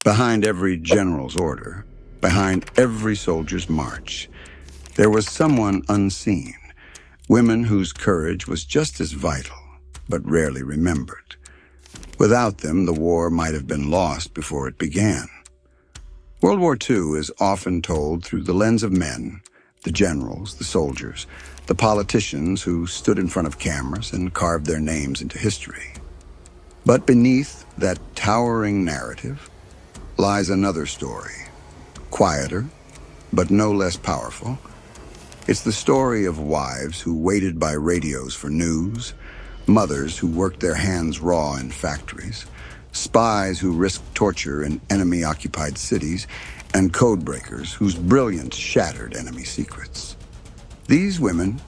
Behind every general's order, behind every soldier's march, there was someone unseen, women whose courage was just as vital, but rarely remembered. Without them, the war might have been lost before it began. World War II is often told through the lens of men, the generals, the soldiers, the politicians who stood in front of cameras and carved their names into history. But beneath that towering narrative lies another story, quieter, but no less powerful. It's the story of wives who waited by radios for news, mothers who worked their hands raw in factories, spies who risked torture in enemy-occupied cities, and codebreakers whose brilliance shattered enemy secrets. These women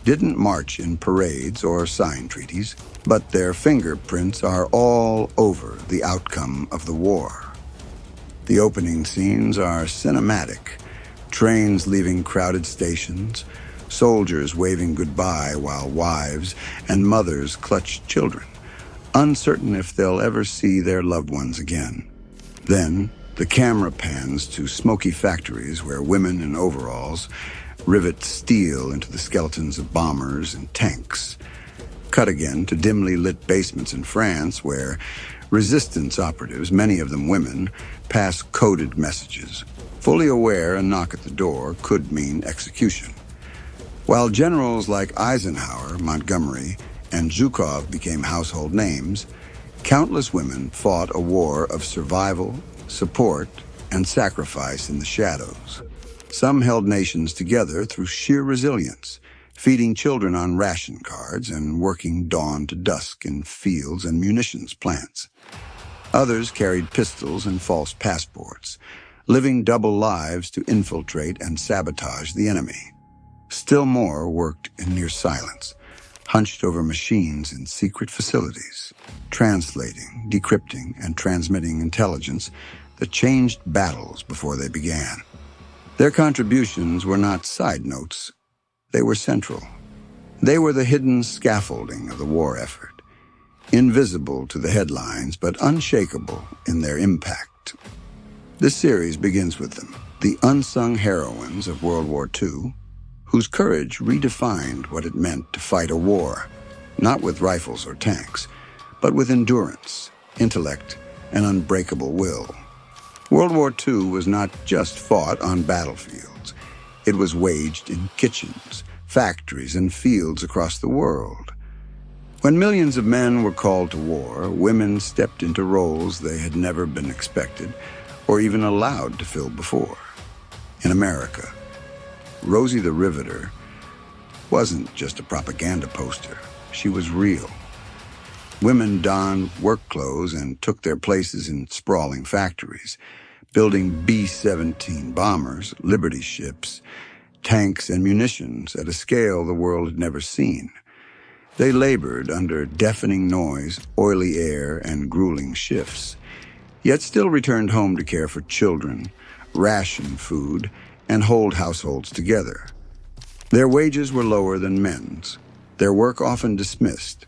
didn't march in parades or sign treaties, but their fingerprints are all over the outcome of the war. The opening scenes are cinematic. Trains leaving crowded stations, soldiers waving goodbye while wives and mothers clutch children, uncertain if they'll ever see their loved ones again. Then, the camera pans to smoky factories where women in overalls rivet steel into the skeletons of bombers and tanks. Cut again to dimly lit basements in France where resistance operatives, many of them women, pass coded messages, fully aware a knock at the door could mean execution. While generals like Eisenhower, Montgomery, and Zhukov became household names, countless women fought a war of survival, support, and sacrifice in the shadows. Some held nations together through sheer resilience, feeding children on ration cards and working dawn to dusk in fields and munitions plants. Others carried pistols and false passports, living double lives to infiltrate and sabotage the enemy. Still more worked in near silence, hunched over machines in secret facilities, translating, decrypting, and transmitting intelligence that changed battles before they began. Their contributions were not side notes. They were central. They were the hidden scaffolding of the war effort, invisible to the headlines, but unshakable in their impact. This series begins with them, the unsung heroines of World War II, whose courage redefined what it meant to fight a war, not with rifles or tanks, but with endurance, intellect, and unbreakable will. World War II was not just fought on battlefields. It was waged in kitchens, factories, and fields across the world. When millions of men were called to war, women stepped into roles they had never been expected or even allowed to fill before. In America, Rosie the Riveter wasn't just a propaganda poster. She was real. Women donned work clothes and took their places in sprawling factories, building B-17 bombers, Liberty ships, tanks, and munitions at a scale the world had never seen. They labored under deafening noise, oily air, and grueling shifts, yet still returned home to care for children, ration food, and hold households together. Their wages were lower than men's, their work often dismissed,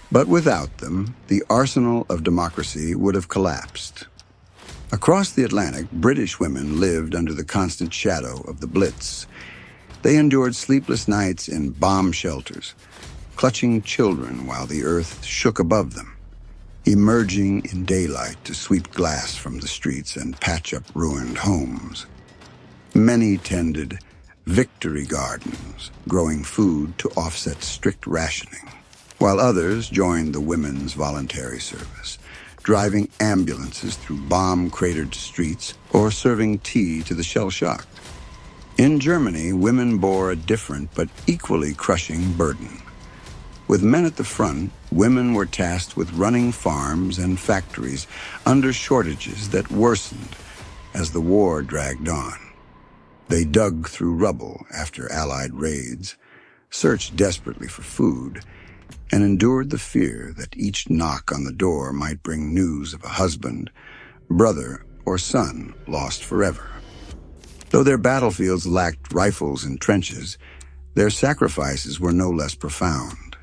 but without them, the arsenal of democracy would have collapsed. Across the Atlantic, British women lived under the constant shadow of the Blitz. They endured sleepless nights in bomb shelters, clutching children while the earth shook above them, emerging in daylight to sweep glass from the streets and patch up ruined homes. Many tended victory gardens, growing food to offset strict rationing, while others joined the Women's Voluntary Service, driving ambulances through bomb-cratered streets or serving tea to the shell-shocked. In Germany, women bore a different but equally crushing burden. With men at the front, women were tasked with running farms and factories under shortages that worsened as the war dragged on. They dug through rubble after Allied raids, searched desperately for food, and endured the fear that each knock on the door might bring news of a husband, brother, or son lost forever. Though their battlefields lacked rifles and trenches, their sacrifices were no less profound.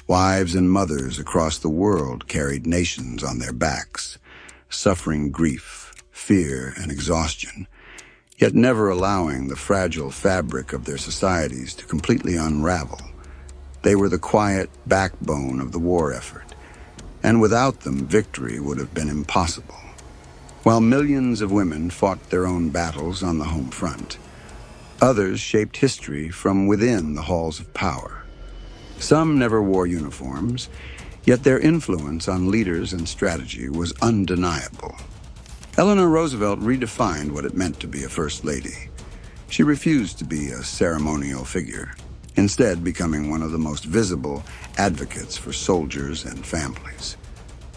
Wives and mothers across the world carried nations on their backs, suffering grief, fear, and exhaustion, yet never allowing the fragile fabric of their societies to completely unravel. They were the quiet backbone of the war effort, and without them, victory would have been impossible. While millions of women fought their own battles on the home front, others shaped history from within the halls of power. Some never wore uniforms, yet their influence on leaders and strategy was undeniable. Eleanor Roosevelt redefined what it meant to be a First Lady. She refused to be a ceremonial figure, instead becoming one of the most visible advocates for soldiers and families.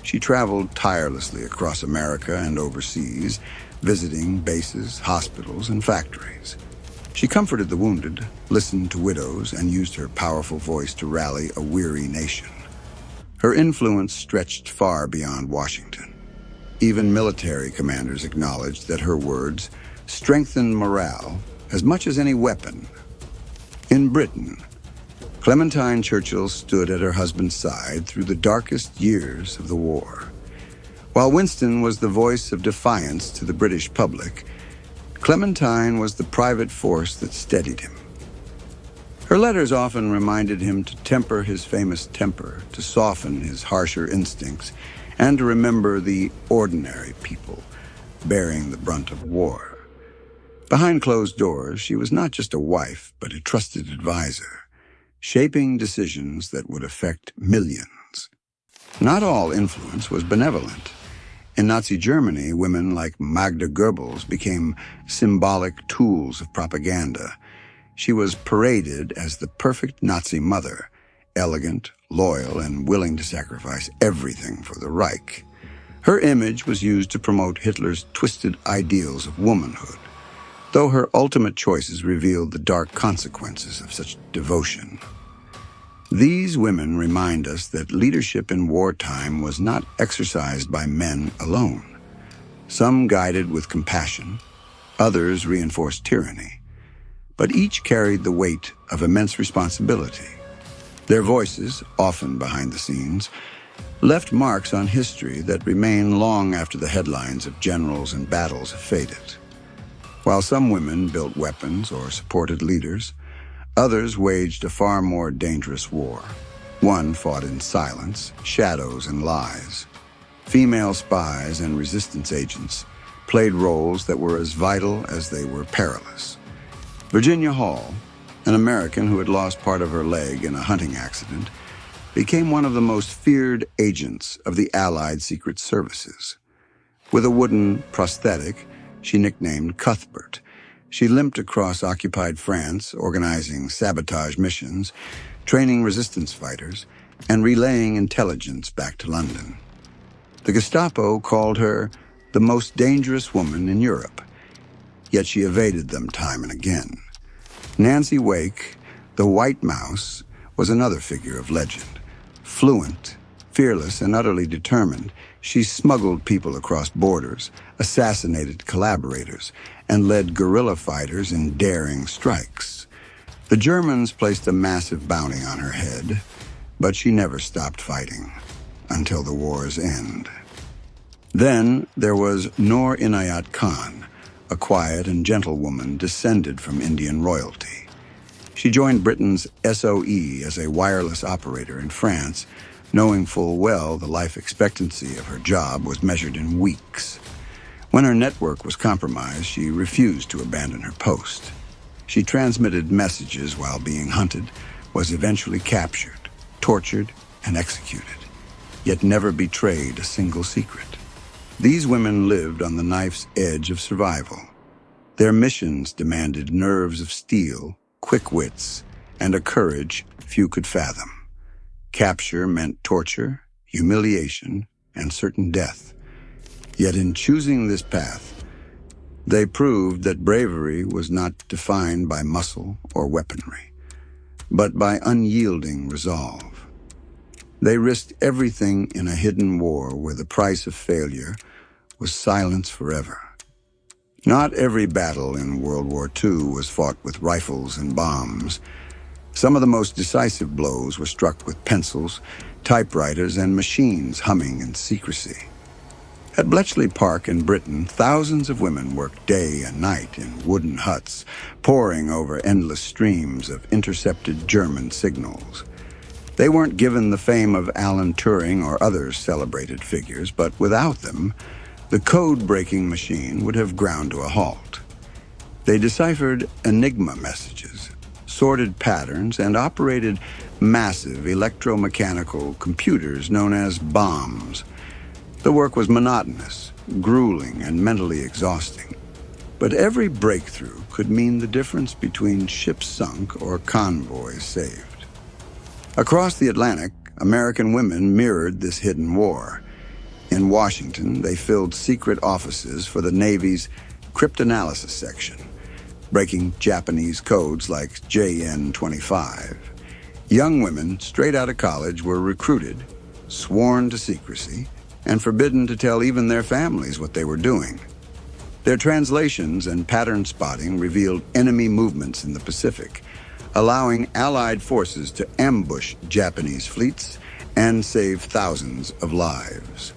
She traveled tirelessly across America and overseas, visiting bases, hospitals, and factories. She comforted the wounded, listened to widows, and used her powerful voice to rally a weary nation. Her influence stretched far beyond Washington. Even military commanders acknowledged that her words strengthened morale as much as any weapon. In Britain, Clementine Churchill stood at her husband's side through the darkest years of the war. While Winston was the voice of defiance to the British public, Clementine was the private force that steadied him. Her letters often reminded him to temper his famous temper, to soften his harsher instincts, and to remember the ordinary people bearing the brunt of war. Behind closed doors, she was not just a wife, but a trusted advisor, shaping decisions that would affect millions. Not all influence was benevolent. In Nazi Germany, women like Magda Goebbels became symbolic tools of propaganda. She was paraded as the perfect Nazi mother, elegant, loyal, and willing to sacrifice everything for the Reich. Her image was used to promote Hitler's twisted ideals of womanhood, though her ultimate choices revealed the dark consequences of such devotion. These women remind us that leadership in wartime was not exercised by men alone. Some guided with compassion, others reinforced tyranny, but each carried the weight of immense responsibility. Their voices, often behind the scenes, left marks on history that remain long after the headlines of generals and battles have faded. While some women built weapons or supported leaders, others waged a far more dangerous war. One fought in silence, shadows, and lies. Female spies and resistance agents played roles that were as vital as they were perilous. Virginia Hall, an American who had lost part of her leg in a hunting accident, became one of the most feared agents of the Allied Secret Services. With a wooden prosthetic she nicknamed Cuthbert, she limped across occupied France, organizing sabotage missions, training resistance fighters, and relaying intelligence back to London. The Gestapo called her the most dangerous woman in Europe, yet she evaded them time and again. Nancy Wake, the White Mouse, was another figure of legend. Fluent, fearless, and utterly determined, she smuggled people across borders, assassinated collaborators, and led guerrilla fighters in daring strikes. The Germans placed a massive bounty on her head, but she never stopped fighting until the war's end. Then there was Noor Inayat Khan, a quiet and gentle woman descended from Indian royalty. She joined Britain's SOE as a wireless operator in France, knowing full well the life expectancy of her job was measured in weeks. When her network was compromised, she refused to abandon her post. She transmitted messages while being hunted, was eventually captured, tortured, and executed, yet never betrayed a single secret. These women lived on the knife's edge of survival. Their missions demanded nerves of steel, quick wits, and a courage few could fathom. Capture meant torture, humiliation, and certain death. Yet in choosing this path, they proved that bravery was not defined by muscle or weaponry, but by unyielding resolve. They risked everything in a hidden war where the price of failure was silence forever. Not every battle in World War II was fought with rifles and bombs. Some of the most decisive blows were struck with pencils, typewriters, and machines humming in secrecy. At Bletchley Park in Britain, thousands of women worked day and night in wooden huts, poring over endless streams of intercepted German signals. They weren't given the fame of Alan Turing or other celebrated figures, but without them, the code-breaking machine would have ground to a halt. They deciphered Enigma messages, sorted patterns, and operated massive electromechanical computers known as bombs. The work was monotonous, grueling, and mentally exhausting. But every breakthrough could mean the difference between ships sunk or convoys saved. Across the Atlantic, American women mirrored this hidden war. In Washington, they filled secret offices for the Navy's cryptanalysis section, breaking Japanese codes like JN-25. Young women straight out of college were recruited, sworn to secrecy, and forbidden to tell even their families what they were doing. Their translations and pattern spotting revealed enemy movements in the Pacific, allowing Allied forces to ambush Japanese fleets and save thousands of lives.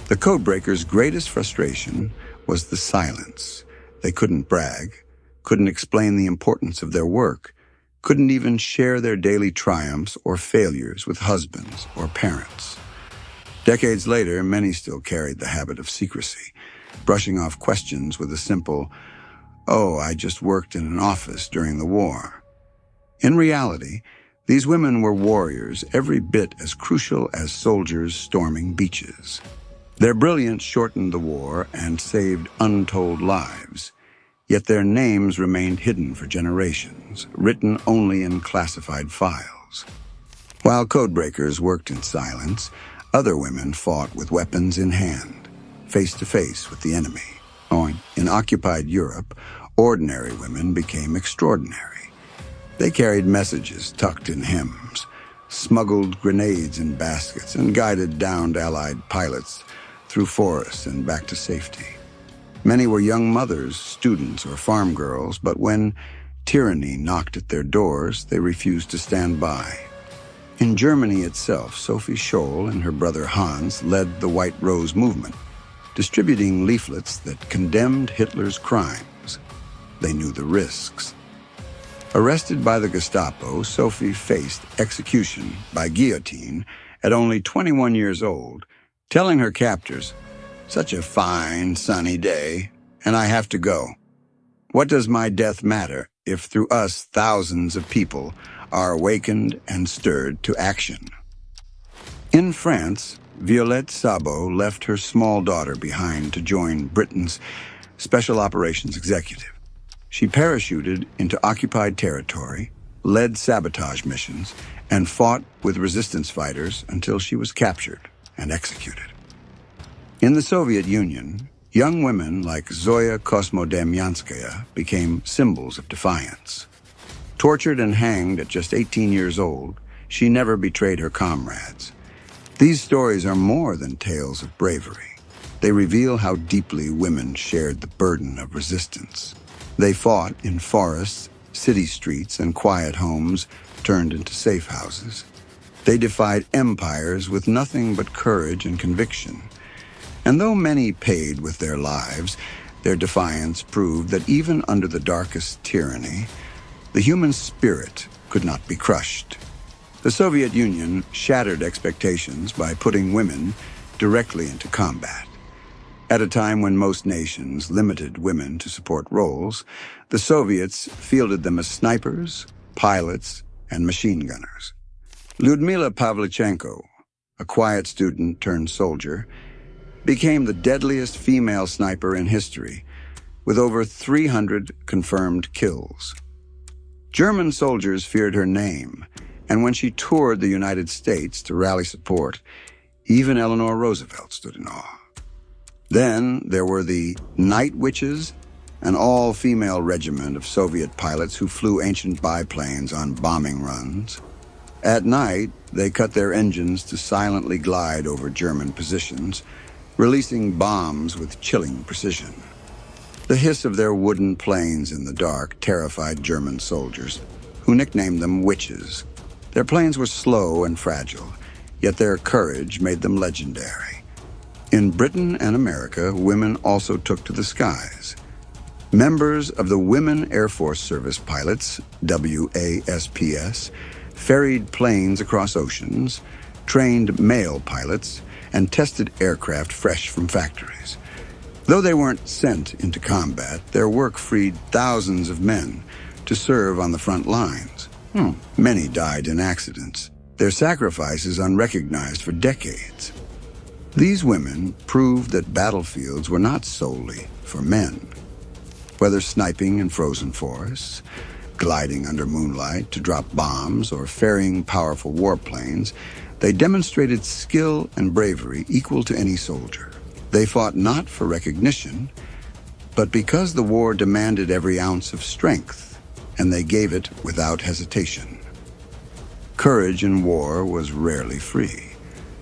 The codebreakers' greatest frustration was the silence. They couldn't brag, couldn't explain the importance of their work, couldn't even share their daily triumphs or failures with husbands or parents. Decades later, many still carried the habit of secrecy, brushing off questions with a simple, "Oh, I just worked in an office during the war." In reality, these women were warriors every bit as crucial as soldiers storming beaches. Their brilliance shortened the war and saved untold lives, yet their names remained hidden for generations, written only in classified files. While codebreakers worked in silence, other women fought with weapons in hand, face to face with the enemy. In occupied Europe, ordinary women became extraordinary. They carried messages tucked in hymns, smuggled grenades in baskets, and guided downed Allied pilots through forests and back to safety. Many were young mothers, students, or farm girls, but when tyranny knocked at their doors, they refused to stand by. In Germany itself, Sophie Scholl and her brother Hans led the White Rose movement, distributing leaflets that condemned Hitler's crimes. They knew the risks. Arrested by the Gestapo, Sophie faced execution by guillotine at only 21 years old, telling her captors, "Such a fine, sunny day, and I have to go. What does my death matter if through us thousands of people are awakened and stirred to action?" In France, Violette Sabo left her small daughter behind to join Britain's Special Operations Executive. She parachuted into occupied territory, led sabotage missions, and fought with resistance fighters until she was captured and executed. In the Soviet Union, young women like Zoya Kosmodemyanskaya became symbols of defiance. Tortured and hanged at just 18 years old, she never betrayed her comrades. These stories are more than tales of bravery. They reveal how deeply women shared the burden of resistance. They fought in forests, city streets, and quiet homes turned into safe houses. They defied empires with nothing but courage and conviction. And though many paid with their lives, their defiance proved that even under the darkest tyranny, the human spirit could not be crushed. The Soviet Union shattered expectations by putting women directly into combat. At a time when most nations limited women to support roles, the Soviets fielded them as snipers, pilots, and machine gunners. Lyudmila Pavlichenko, a quiet student turned soldier, became the deadliest female sniper in history, with over 300 confirmed kills. German soldiers feared her name, and when she toured the United States to rally support, even Eleanor Roosevelt stood in awe. Then there were the Night Witches, an all-female regiment of Soviet pilots who flew ancient biplanes on bombing runs. At night, they cut their engines to silently glide over German positions, releasing bombs with chilling precision. The hiss of their wooden planes in the dark terrified German soldiers, who nicknamed them witches. Their planes were slow and fragile, yet their courage made them legendary. In Britain and America, women also took to the skies. Members of the Women Air Force Service Pilots, WASPS, ferried planes across oceans, trained male pilots, and tested aircraft fresh from factories. Though they weren't sent into combat, their work freed thousands of men to serve on the front lines. Many died in accidents, their sacrifices unrecognized for decades. These women proved that battlefields were not solely for men. Whether sniping in frozen forests, gliding under moonlight to drop bombs, or ferrying powerful warplanes, they demonstrated skill and bravery equal to any soldier. They fought not for recognition, but because the war demanded every ounce of strength, and they gave it without hesitation. Courage in war was rarely free.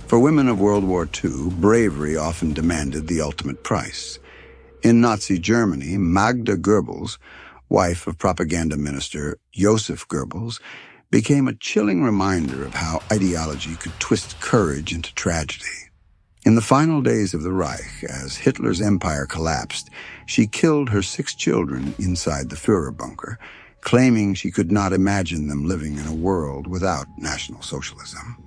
For women of World War II, bravery often demanded the ultimate price. In Nazi Germany, Magda Goebbels, wife of propaganda minister Joseph Goebbels, became a chilling reminder of how ideology could twist courage into tragedy. In the final days of the Reich, as Hitler's empire collapsed, she killed her 6 children inside the Führer bunker, claiming she could not imagine them living in a world without National Socialism.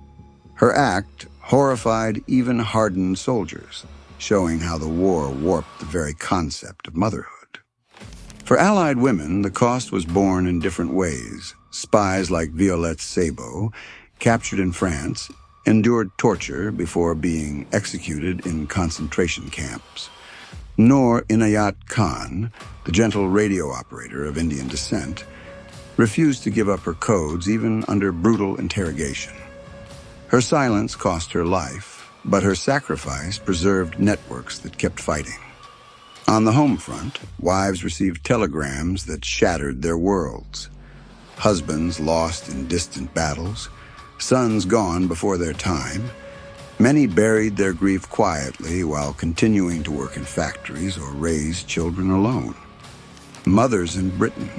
Her act horrified even hardened soldiers, showing how the war warped the very concept of motherhood. For Allied women, the cost was borne in different ways. Spies like Violette Sabo, captured in France, endured torture before being executed in concentration camps. Noor Inayat Khan, the gentle radio operator of Indian descent, refused to give up her codes even under brutal interrogation. Her silence cost her life, but her sacrifice preserved networks that kept fighting. On the home front, wives received telegrams that shattered their worlds. Husbands lost in distant battles, sons gone before their time. Many buried their grief quietly while continuing to work in factories or raise children alone. Mothers in Britain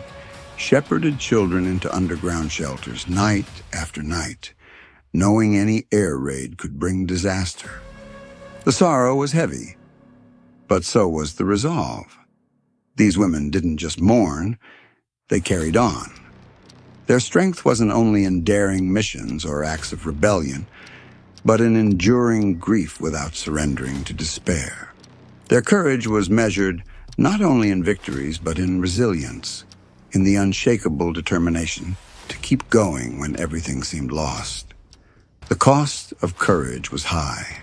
shepherded children into underground shelters night after night, knowing any air raid could bring disaster. The sorrow was heavy, but so was the resolve. These women didn't just mourn, they carried on. Their strength wasn't only in daring missions or acts of rebellion, but in enduring grief without surrendering to despair. Their courage was measured not only in victories, but in resilience, in the unshakable determination to keep going when everything seemed lost. The cost of courage was high,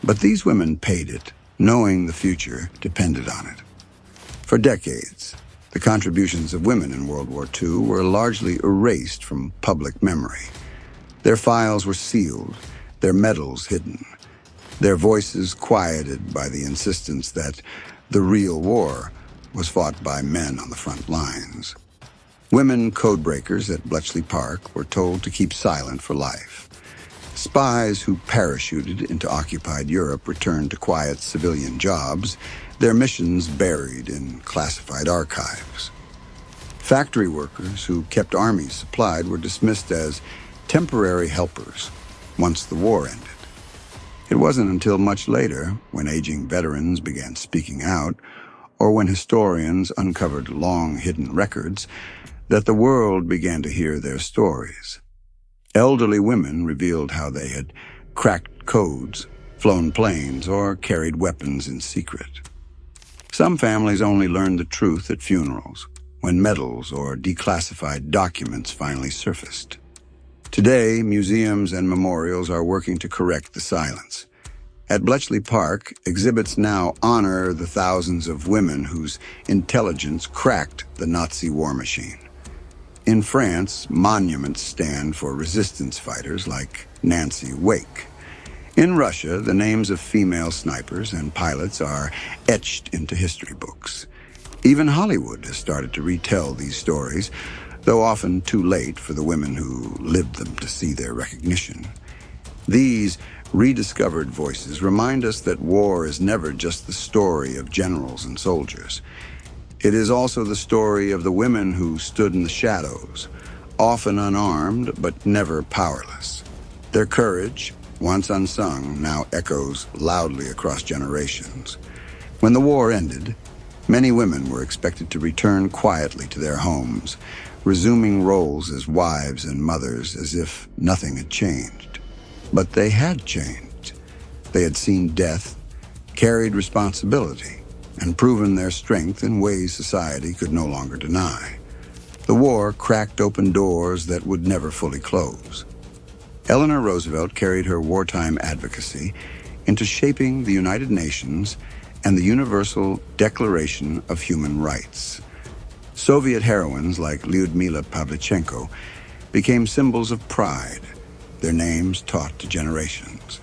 but these women paid it, knowing the future depended on it. For decades, the contributions of women in World War II were largely erased from public memory. Their files were sealed, their medals hidden, their voices quieted by the insistence that the real war was fought by men on the front lines. Women codebreakers at Bletchley Park were told to keep silent for life. Spies who parachuted into occupied Europe returned to quiet civilian jobs, their missions buried in classified archives. Factory workers who kept armies supplied were dismissed as temporary helpers once the war ended. It wasn't until much later, when aging veterans began speaking out, or when historians uncovered long-hidden records, that the world began to hear their stories. Elderly women revealed how they had cracked codes, flown planes, or carried weapons in secret. Some families only learned the truth at funerals, when medals or declassified documents finally surfaced. Today, museums and memorials are working to correct the silence. At Bletchley Park, exhibits now honor the thousands of women whose intelligence cracked the Nazi war machine. In France, monuments stand for resistance fighters like Nancy Wake. In Russia, the names of female snipers and pilots are etched into history books. Even Hollywood has started to retell these stories, though often too late for the women who lived them to see their recognition. These rediscovered voices remind us that war is never just the story of generals and soldiers. It is also the story of the women who stood in the shadows, often unarmed but never powerless. Their courage, once unsung, now echoes loudly across generations. When the war ended, many women were expected to return quietly to their homes, resuming roles as wives and mothers as if nothing had changed. But they had changed. They had seen death, carried responsibility, and proven their strength in ways society could no longer deny. The war cracked open doors that would never fully close. Eleanor Roosevelt carried her wartime advocacy into shaping the United Nations and the Universal Declaration of Human Rights. Soviet heroines like Lyudmila Pavlichenko became symbols of pride, their names taught to generations.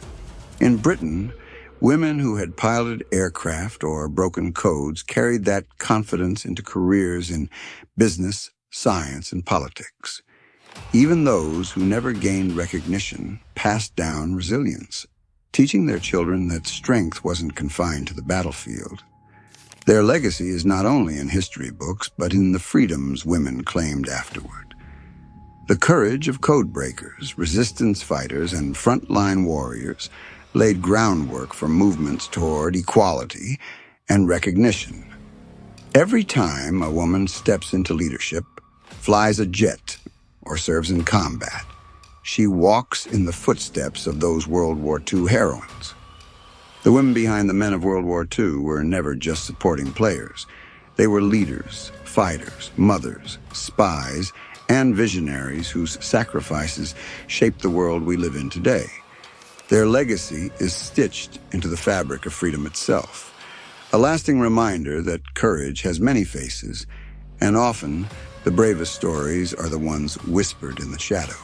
In Britain, women who had piloted aircraft or broken codes carried that confidence into careers in business, science, and politics. Even those who never gained recognition passed down resilience, teaching their children that strength wasn't confined to the battlefield. Their legacy is not only in history books, but in the freedoms women claimed afterward. The courage of code breakers, resistance fighters, and frontline warriors laid groundwork for movements toward equality and recognition. Every time a woman steps into leadership, flies a jet, or serves in combat, she walks in the footsteps of those World War II heroines. The women behind the men of World War II were never just supporting players. They were leaders, fighters, mothers, spies, and visionaries whose sacrifices shaped the world we live in today. Their legacy is stitched into the fabric of freedom itself, a lasting reminder that courage has many faces, and often the bravest stories are the ones whispered in the shadow.